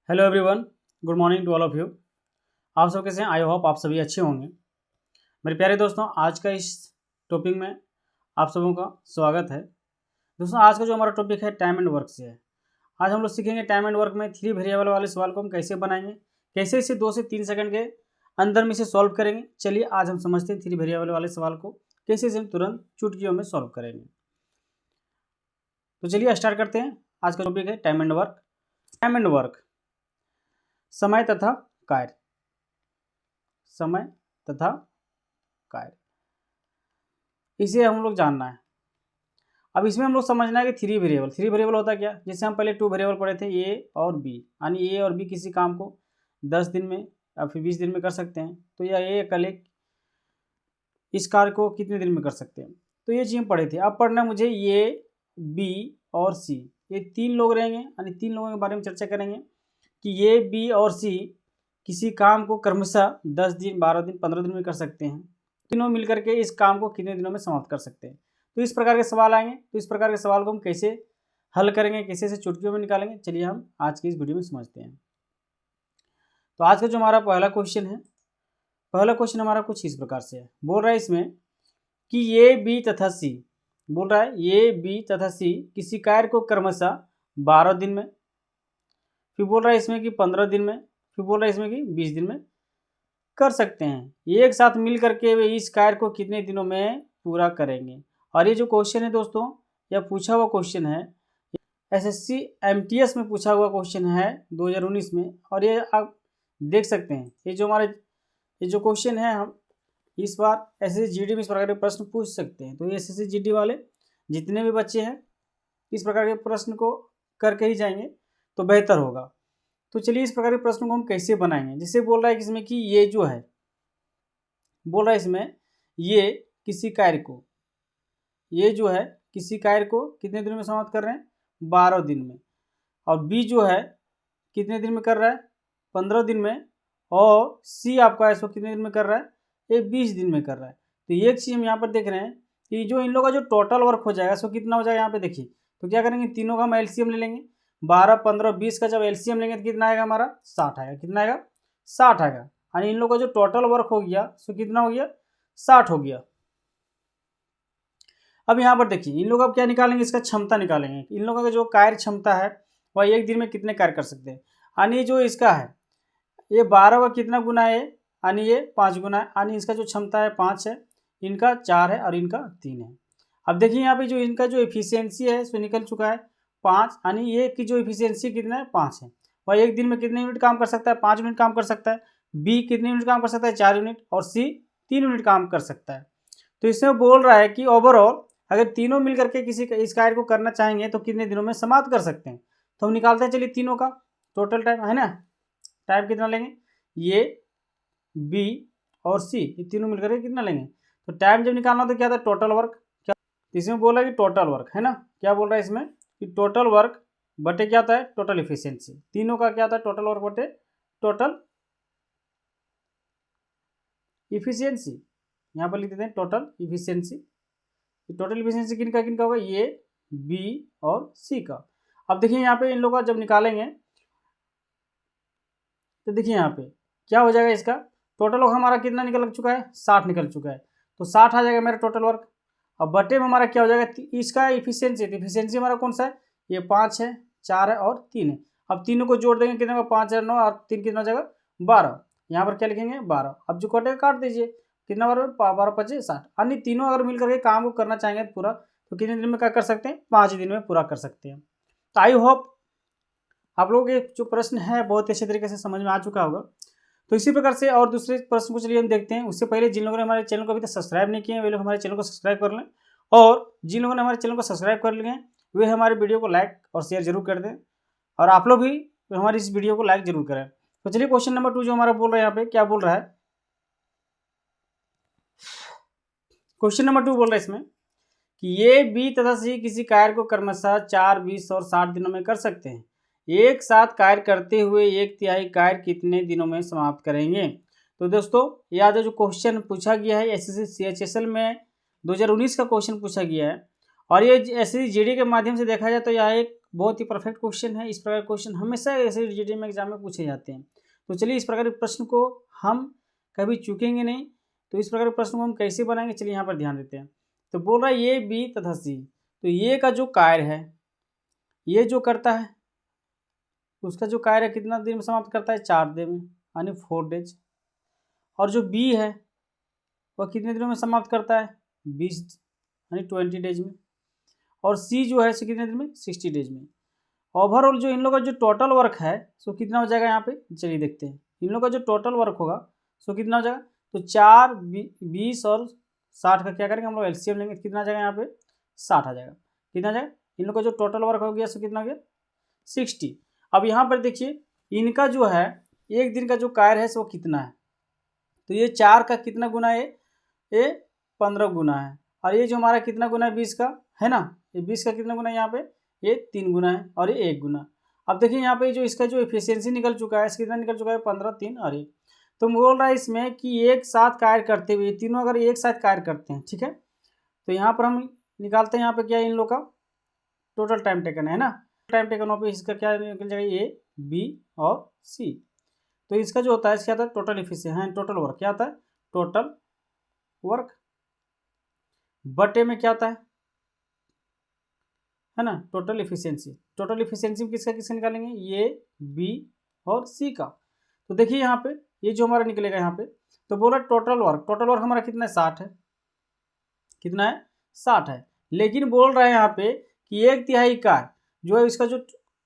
Hello everyone, good morning to all of you. आप सब कैसे हैं? आई होप आप सभी अच्छे होंगे। मेरे प्यारे दोस्तों, आज का इस टॉपिक में आप सबों का स्वागत है। दोस्तों, आज का जो हमारा टॉपिक है टाइम एंड वर्क से है। आज हम लोग सीखेंगे टाइम एंड वर्क में 3 वेरिएबल वाले सवाल को हम कैसे बनाएंगे, कैसे इसे 2 से 3 सेकंड के अंदर में इसे सॉल्व करेंगे। चलिए आज हम समझते हैं 3 वेरिएबल वाले सवाल को कैसे इसे हम तुरंत चुटकियों में सॉल्व करेंगे। तो चलिए स्टार्ट करते हैं। आज का टॉपिक है time and work. Time and work, समय तथा कार्य, समय तथा कार्य, इसे हम लोग जानना है। अब इसमें हम लोग समझना है कि 3 वेरिएबल होता है क्या। जैसे हम पहले 2 वेरिएबल पढ़े थे, ए और बी, यानी ए और बी किसी काम को 10 दिन में या फिर 20 दिन में कर सकते हैं। तो यह ए कल एक इस कार्य को कितने दिन में कर सकते हैं, तो ये चीज़ हम पढ़े थे। अब पढ़ना मुझे ए, बी और सी, ये 3 लोग रहेंगे, यानी 3 लोगों के बारे में चर्चा करेंगे कि ए, बी और सी किसी काम को क्रमशः 10 दिन, 12 दिन, 15 दिन में कर सकते हैं। तीनों मिलकर के इस काम को कितने दिनों में समाप्त कर सकते हैं। तो इस प्रकार के सवाल आएंगे। तो इस प्रकार के सवाल को हम कैसे हल करेंगे, कैसे इसे चुटकियों में निकालेंगे, चलिए हम आज की इस वीडियो में समझते हैं। तो आज का जो हमारा पहला क्वेश्चन है, पहला क्वेश्चन हमारा कुछ इस प्रकार से है। बोल रहा है इसमें कि ए, बी तथा सी, बोल रहा है ए, बी तथा सी किसी कार्य को क्रमशः 12 दिन में, फिर बोल रहा है इसमें कि 15 दिन में, फिर बोल रहा है इसमें कि 20 दिन में कर सकते हैं। एक साथ मिल करके वे इस कार्य को कितने दिनों में पूरा करेंगे। और ये जो क्वेश्चन है दोस्तों, यह पूछा हुआ क्वेश्चन है, एसएससी एमटीएस में पूछा हुआ क्वेश्चन है 2019 में। और ये आप देख सकते हैं, ये जो क्वेश्चन है, हम इस बार एसएससी जीडी में इस प्रकार के प्रश्न पूछ सकते हैं। तो ये एसएससी जीडी वाले जितने भी बच्चे हैं इस प्रकार के प्रश्न को करके ही जाएंगे तो बेहतर होगा। तो चलिए इस प्रकार के प्रश्न को हम कैसे बनाएंगे। जैसे बोल रहा है इसमें कि ये जो है, बोल रहा है इसमें ये किसी कार्य को, ये जो है किसी कार्य को कितने दिन में समाप्त कर रहे हैं, 12 दिन में। और बी जो है कितने दिन में कर रहा है, 15 दिन में। और सी आपका इसको कितने दिन में कर रहा है, ये 20 दिन में कर रहा है। तो एक चीज़ हम यहाँ पर देख रहे हैं कि जो इन लोगों का जो टोटल वर्क हो जाएगा सो कितना हो जाएगा। यहाँ पे देखिए, तो क्या करेंगे, तीनों का हम एलसीएम ले लेंगे। 12, 15, 20 का जब एलसीएम लेंगे तो कितना आएगा हमारा, 60 आएगा। कितना आएगा, 60 आएगा। यानी इन लोगों का जो टोटल वर्क हो गया सो कितना हो गया, 60 हो गया। अब यहाँ पर देखिए, इन लोग अब क्या निकालेंगे, इसका क्षमता निकालेंगे। इन लोगों का जो कार्य क्षमता है वह एक दिन में कितने कार्य कर सकते हैं। यानी जो इसका है ये 12 का कितना गुना है, यानी ये 5 गुना है। यानी इसका जो क्षमता है 5 है, इनका 4 है और इनका 3 है। अब देखिए यहाँ पे जो इनका जो एफिशिएंसी है सो निकल चुका है 5, यानी ये की जो एफिशिएंसी कितना है, 5 है। वह एक दिन में कितने यूनिट काम कर सकता है, 5 यूनिट काम कर सकता है। बी कितने यूनिट काम कर सकता है, 4 यूनिट। और सी 3 यूनिट काम कर सकता है। तो इसमें बोल रहा है कि ओवरऑल अगर तीनों मिल करके किसी इस कार्य को करना चाहेंगे तो कितने दिनों में समाप्त कर सकते हैं। तो हम निकालते हैं, चलिए तीनों का टोटल टाइम है ना। टाइम कितना लेंगे, ये, बी और सी, ये तीनों मिलकर के कितना लेंगे। तो टाइम जब निकालना तो क्या था, टोटल वर्क। क्या इसमें बोला कि टोटल वर्क है ना, क्या बोल रहा है इसमें कि टोटल वर्क बटे क्या होता है, टोटल इफिशियंसी। तीनों का क्या होता है, टोटल वर्क बटे टोटल इफिशियंसी। यहाँ पर लिख देते हैं टोटल इफिशियंसी। टोटल इफिशियंसी किनका किनका होगा, ये, बी और सी का। अब देखिए यहाँ पे इन लोगों का जब निकालेंगे तो देखिए यहाँ पे क्या हो जाएगा, इसका टोटल वर्क हमारा कितना निकल चुका है, 60 निकल चुका है। तो 60 आ जाएगा मेरा टोटल वर्क। अब बटे में हमारा क्या हो जाएगा, इसका इफिशियंसी। तो इफिशियंसी हमारा कौन सा है, ये 5 है, 4 है और 3 है। अब तीनों को जोड़ देंगे कितना, 5 है 9 और 3 कितना हो जाएगा, 12। यहाँ पर क्या लिखेंगे, 12। अब जो कटेगा काट दीजिए, कितना बार, 12 25 60। अन्य तीनों अगर मिल करके काम को करना चाहेंगे पूरा तो कितने दिन में क्या कर सकते हैं, 5 दिन में पूरा कर सकते हैं। तो आई होप आप लोगों के जो प्रश्न है बहुत अच्छे तरीके से समझ में आ चुका होगा। तो इसी प्रकार से और दूसरे प्रश्न को चलिए हम देखते हैं। उससे पहले जिन लोगों ने हमारे चैनल को अभी तक सब्सक्राइब नहीं किए हैं वे लोग हमारे चैनल को सब्सक्राइब कर लें, और जिन लोगों ने हमारे चैनल को सब्सक्राइब कर लिए हैं वे हमारे वीडियो को लाइक और शेयर जरूर कर दें, और आप लोग भी हमारी इस वीडियो को लाइक जरूर करें। तो चलिए क्वेश्चन नंबर 2 जो हमारा बोल रहा है यहाँ पे, क्या बोल रहा है, क्वेश्चन नंबर 2 बोल रहा है इसमें कि ये, बी तथा सी किसी कार्य को क्रमशः 4, 20 और 60 दिनों में कर सकते हैं। एक साथ कार्य करते हुए 1/3 कार्य कितने दिनों में समाप्त करेंगे। तो दोस्तों याद है, जो क्वेश्चन पूछा गया है एसएससी सीएचएसएल में 2019 का क्वेश्चन पूछा गया है, और ये एसएससी जीडी के माध्यम से देखा जाए तो यह एक बहुत ही परफेक्ट क्वेश्चन है। इस प्रकार क्वेश्चन हमेशा ऐसे जीडी में एग्जाम में पूछे जाते हैं। तो चलिए इस प्रकार के प्रश्न को हम कभी चूकेंगे नहीं। तो इस प्रकार के प्रश्न को हम कैसे बनाएंगे, चलिए यहाँ पर ध्यान देते हैं। तो बोल रहा है ए बी तथा सी, तो ये का जो कार्य है, ये जो करता है उसका जो कार्य है कितना दिन में समाप्त करता है, 4 दिन में यानी 4 डेज। और जो बी है वह कितने दिनों में समाप्त करता है, 20 यानी 20 डेज में। और सी जो है सो कितने दिन में, 60 डेज में। ओवरऑल जो इन लोगों का जो टोटल वर्क है सो कितना हो जाएगा यहाँ पे, चलिए देखते हैं। इन लोगों का जो टोटल वर्क होगा सो कितना हो जाएगा, तो 4, 20 और 60 का क्या करेंगे हम लोग एलसीएम लेंगे, कितना आ जाएगा यहाँ पे, 60 आ जाएगा। कितना आ जाएगा, इन लोग का जो टोटल वर्क हो गया सो कितना हो गया, 60। अब यहाँ पर देखिए इनका जो है एक दिन का जो कार्य है सो कितना है, तो ये 4 का कितना गुना है, ये 15 गुना है। और ये जो हमारा कितना गुना है, 20 का है ना, ये 20 का कितना गुना है यहाँ पे, ये 3 गुना है और ये 1 गुना। अब देखिए यहाँ पे जो इसका जो एफिशिएंसी निकल चुका है, इसका कितना निकल चुका है, 15, 3 और 1। तो बोल रहा है इसमें कि एक साथ कार्य करते हुए, तीनों अगर एक साथ कार्य करते हैं, ठीक है, तो यहाँ पर हम निकालते हैं यहाँ पे क्या है, इन लोग का टोटल टाइम टेकन है ना। टाइम टेकन पे इसका क्या निकल जाएगा, ए बी और सी। तो इसका जो होता है क्या होता है, टोटल एफिशिएंसी है, टोटल वर्क क्या होता है, टोटल वर्क बटे में क्या होता है ना, टोटल एफिशिएंसी। टोटल एफिशिएंसी में किसका किसका निकालेंगे, ये बी और सी का। तो देखिए यहाँ पे ये जो हमारा निकलेगा यहाँ पे, तो बोला टोटल वर्क हमारा कितना है, 60 है। कितना है, 60 है। लेकिन बोल रहे हैं यहाँ पे कि 1/3 कार्य जो है, इसका जो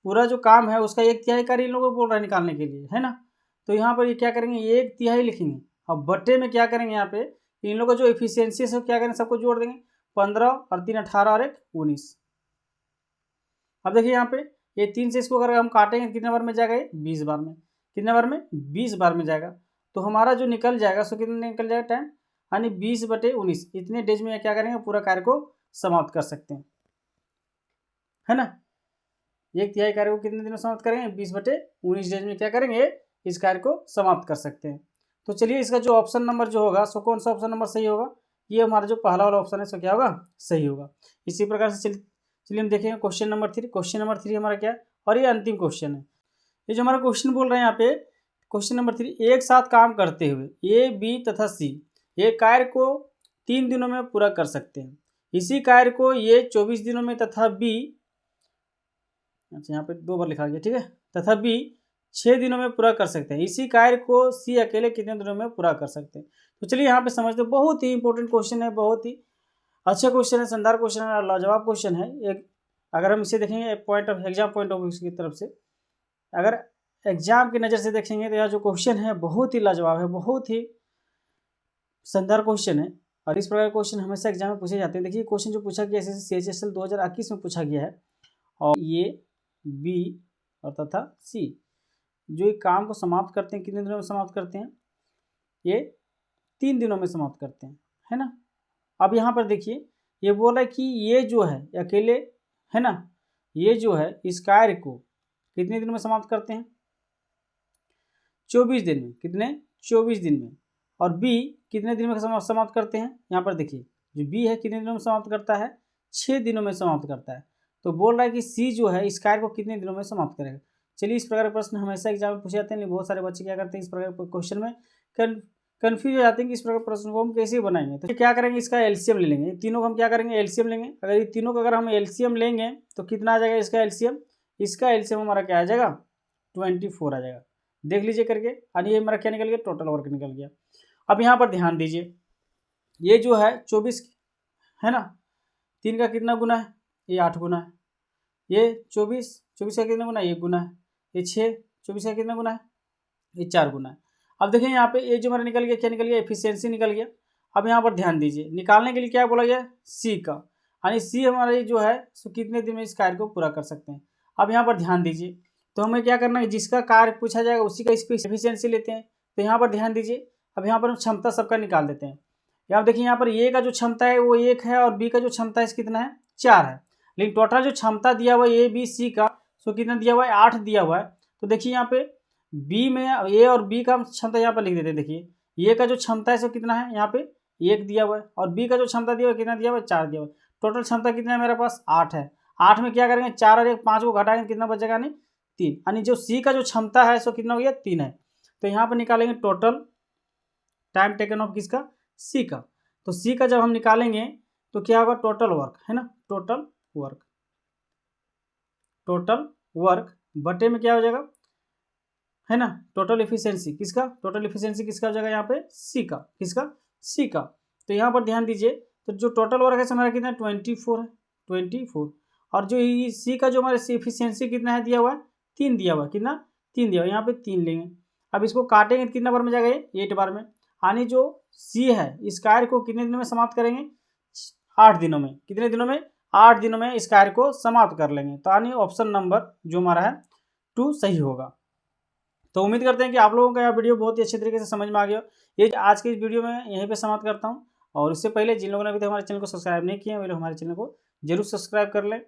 पूरा जो काम है उसका 1/3 कार्य इन लोगों को बोल रहा है निकालने के लिए, है ना। तो यहाँ पर ये क्या करेंगे, 1/3 लिखेंगे। अब बटे में क्या करेंगे यहाँ पे, इन लोगों का जो एफिशिएंसी है सब क्या करेंगे, सबको जोड़ देंगे। 15 और 3 18 और 1 19। अब देखिए यहाँ पे ये 3 से इसको अगर हम काटेंगे कितने बार में जाएगा, ये 20 बार में। कितने बार में, 20 बार में जाएगा। तो हमारा जो निकल जाएगा सो कितना निकल जाएगा टाइम, यानी 20/19। इतने डेज में क्या करेंगे, पूरा कार्य को समाप्त कर सकते हैं, है ना। 1/3 कार्य को कितने दिन में समाप्त करेंगे, 20/19 डेज में क्या करेंगे, इस कार्य को समाप्त कर सकते हैं। तो चलिए इसका जो ऑप्शन नंबर जो होगा सो कौन सा ऑप्शन नंबर सही होगा, ये हमारा जो पहला वाला ऑप्शन है सो क्या होगा, सही होगा। इसी प्रकार से चलिए हम देखेंगे क्वेश्चन नंबर 3। क्वेश्चन नंबर 3 हमारा क्या है, और ये अंतिम क्वेश्चन है। ये जो हमारा क्वेश्चन बोल रहे हैं यहाँ पे, क्वेश्चन नंबर 3, एक साथ काम करते हुए ए बी तथा सी ये कार्य को 3 दिनों में पूरा कर सकते हैं। इसी कार्य को ये 24 दिनों में तथा बी, अच्छा यहाँ पे 2 बार लिखा गया, ठीक है, तथा बी 6 दिनों में पूरा कर सकते हैं। इसी कार्य को सी अकेले कितने दिनों में पूरा कर सकते हैं। तो चलिए यहाँ पे समझते हैं, बहुत ही इंपॉर्टेंट क्वेश्चन है, बहुत ही अच्छा क्वेश्चन है, शानदार क्वेश्चन है और लाजवाब क्वेश्चन है। एक अगर हम इसे देखेंगे point of exam point of view की तरफ से, अगर एग्जाम की नज़र से देखेंगे तो यह जो क्वेश्चन है बहुत ही लाजवाब है, बहुत ही शानदार क्वेश्चन है। और इस प्रकार क्वेश्चन हमेशा एग्जाम में पूछे जाते हैं। देखिए क्वेश्चन जो पूछा गया CHSL 2021 में पूछा गया है, और ये बी और तथा सी जो एक काम को समाप्त करते हैं, कितने दिनों में समाप्त करते हैं, ये 3 दिनों में समाप्त करते हैं, है ना। अब यहाँ पर देखिए ये बोल रहा है कि ये जो है अकेले, है ना, ये जो है इस कार्य को कितने दिन में समाप्त करते हैं, 24 दिन में। कितने, 24 दिन में। और बी कितने दिन में समाप्त करते हैं, यहाँ पर देखिए जो बी है कितने दिनों में समाप्त करता है, 6 दिनों में समाप्त करता है। तो बोल रहा है कि सी जो है इस कार्य को कितने दिनों में समाप्त करेगा। चलिए इस प्रकार के प्रश्न हमेशा एग्जाम में पूछे जाते हैं, बहुत सारे बच्चे क्या करते हैं, इस प्रकार के क्वेश्चन में कन्फ्यूज हो जाते हैं कि इस प्रकार प्रश्न को हम कैसे बनाएंगे। तो क्या करेंगे, इसका एलसीएम ले लेंगे। तीनों को हम क्या करेंगे, एलसीएम लेंगे। अगर ये तीनों का अगर हम एलसीएम लेंगे तो कितना आ जाएगा इसका एलसीएम, इसका एलसीएम हमारा क्या आ जाएगा, 24 आ जाएगा। देख लीजिए करके, और ये हमारा क्या निकल गया, टोटल वर्क निकल गया। अब यहाँ पर ध्यान दीजिए, ये जो है 24 है ना, 3 का कितना गुना है, ये 8 गुना है। ये 24 का कितना गुना है, 1 गुना है। ये 6 24 का कितना गुना है, ये 4 गुना है। अब देखें यहाँ पे ये जो हमारा निकल गया, क्या निकल गया, एफिशिएंसी निकल गया। अब यहाँ पर ध्यान दीजिए, निकालने के लिए क्या बोला गया, सी का, यानी सी हमारा ये जो है सो कितने दिन में इस कार्य को पूरा कर सकते हैं। अब यहाँ पर ध्यान दीजिए, तो हमें क्या करना है, जिसका कार्य पूछा जाएगा उसी का एफिशिएंसी लेते हैं। तो यहाँ पर ध्यान दीजिए, अब यहाँ पर हम क्षमता सबका निकाल देते हैं। यहाँ देखिए, यहाँ पर ए का जो क्षमता है वो 1 है, और बी का जो क्षमता है कितना है, 4 है। लेकिन टोटल जो क्षमता दिया हुआ है ए बी सी का सो कितना दिया हुआ है, 8 दिया हुआ है। तो देखिए यहाँ पे बी में ए और बी का क्षमता यहाँ पर लिख देते हैं। देखिए ए का जो क्षमता है सो कितना है, यहाँ पे 1 दिया हुआ है, और बी का जो क्षमता दिया हुआ है कितना दिया हुआ है, 4 दिया हुआ है। टोटल क्षमता कितना है मेरे पास, 8 है। 8 में क्या करेंगे, 4 और 1 5 को घटाएंगे, कितना बचेगा यानी 3, यानी जो सी का जो क्षमता है सो कितना हो गया, 3 है। तो यहाँ पर निकालेंगे टोटल टाइम टेकन ऑफ किसका, सी का। तो सी का जब हम निकालेंगे तो क्या होगा, टोटल वर्क है ना, टोटल वर्क बटे में क्या हो जाएगा, है ना, टोटल इफिशियंसी किसका, टोटल इफिशियंसी किसका हो जाएगा यहाँ पे, सी का, किसका, सी का। तो यहाँ पर ध्यान दीजिए, तो जो टोटल वर्क है हमारा कितना है, 24 है, 24। और जो सी का जो हमारे इफिशियंसी कितना है दिया हुआ है, 3 दिया हुआ है, कितना, 3 दिया हुआ है, यहाँ पे 3 लेंगे। अब इसको काटेंगे कितना बार में जाएगा, ये 8 बार में। यानी जो सी है इस कार्य को कितने दिनों में समाप्त करेंगे, 8 दिनों में। कितने दिनों में, 8 दिनों में इस कार्य को समाप्त कर लेंगे। तो यानी ऑप्शन नंबर जो हमारा है 2 सही होगा। तो उम्मीद करते हैं कि आप लोगों का यह वीडियो बहुत ही अच्छे तरीके से समझ में आ गया। ये आज के इस वीडियो में यहीं पे समाप्त करता हूँ। और इससे पहले जिन लोगों ने अभी तक हमारे चैनल को सब्सक्राइब नहीं किया, वे लोग हमारे चैनल को जरूर सब्सक्राइब कर लें